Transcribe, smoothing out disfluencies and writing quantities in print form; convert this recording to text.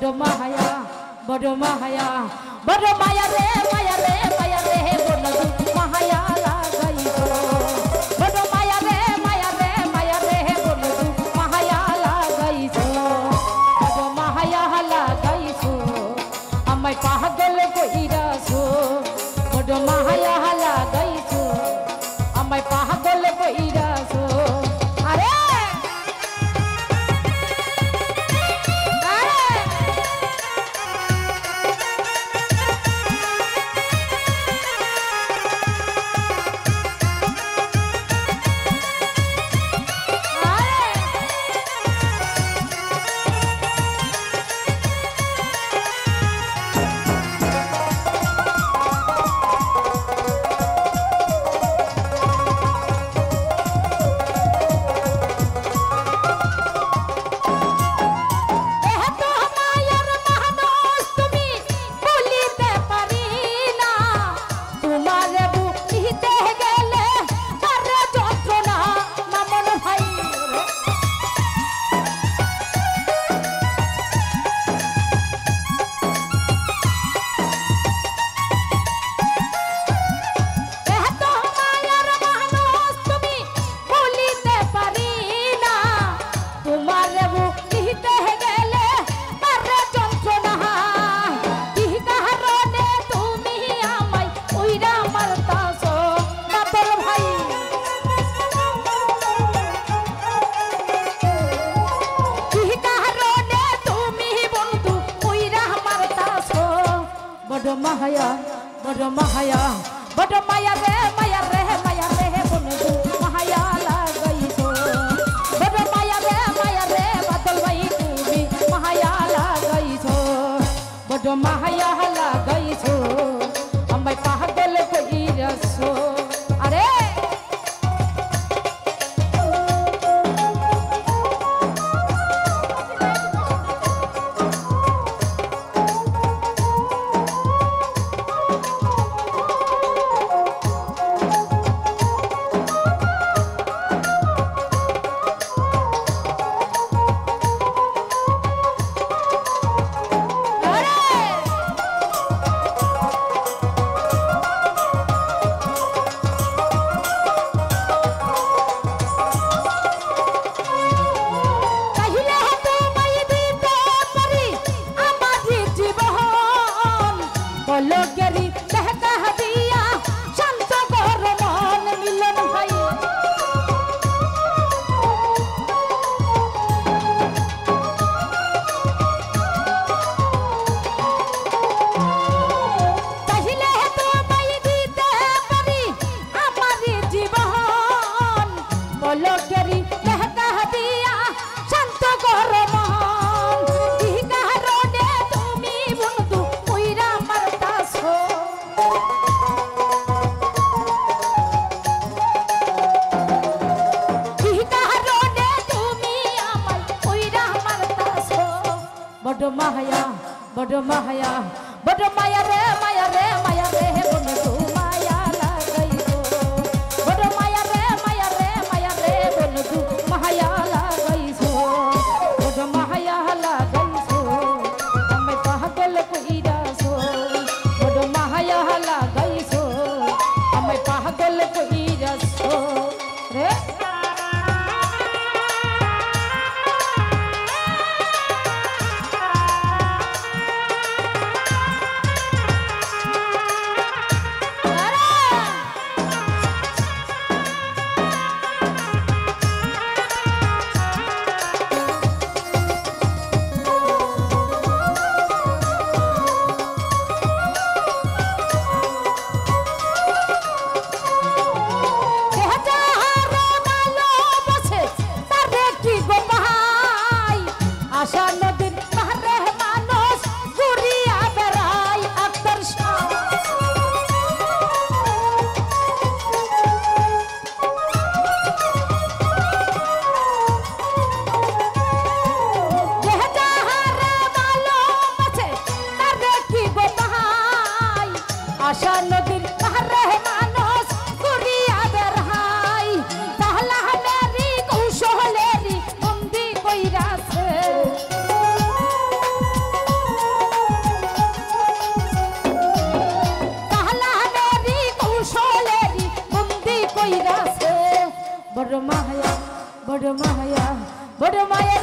বড় মায়া বড় মায়া বড় মায়া রে মায়া রে মায়া রে বন্ধু মায়া লাগাইছো বড় মায়া রে মায়া রে মায়া রে বন্ধু মায়া লাগাইছো বড় মায়া লাগাইছো আমায় পাগল কইরাছো বড় মায়া লাগাইছো আমায় পাগল কইরাছো আরে মায়া বড় মায়া বড় মায়া রে মায়া রে মায়া রে বন্ধু মায়া লাগাইছো বড় মায়া রে বাদল ভাই তুমি মায়া লাগাইছো বড় মায়া লাগাইছো আমায় পাগল কইরাছো আরে लोगेरी कहता दिया शांत कर मन मिलन भाई कहिले तो मैं दीते पारी हमारी जीवन लोगेरी कहता दिया शांत कर मन की कारणে তুমি বন্ধু কইরা মারতাছো কি কারণে তুমি আমায় কইরা মারতাছো বড় মায়া বড় মায়া বড় মায়া রে মায়া রে মায়া রে বন্ধু মায়া লাগাইছো বড় মায়া রে মায়া রে মায়া রে বন্ধু মায়া লাগাইছো বড় মায়া লাগাইছো আমায় পাগল কইরাছো বড় মায়া লাগাইছো আমায় পাগল কইরাছো রে বড় মায়া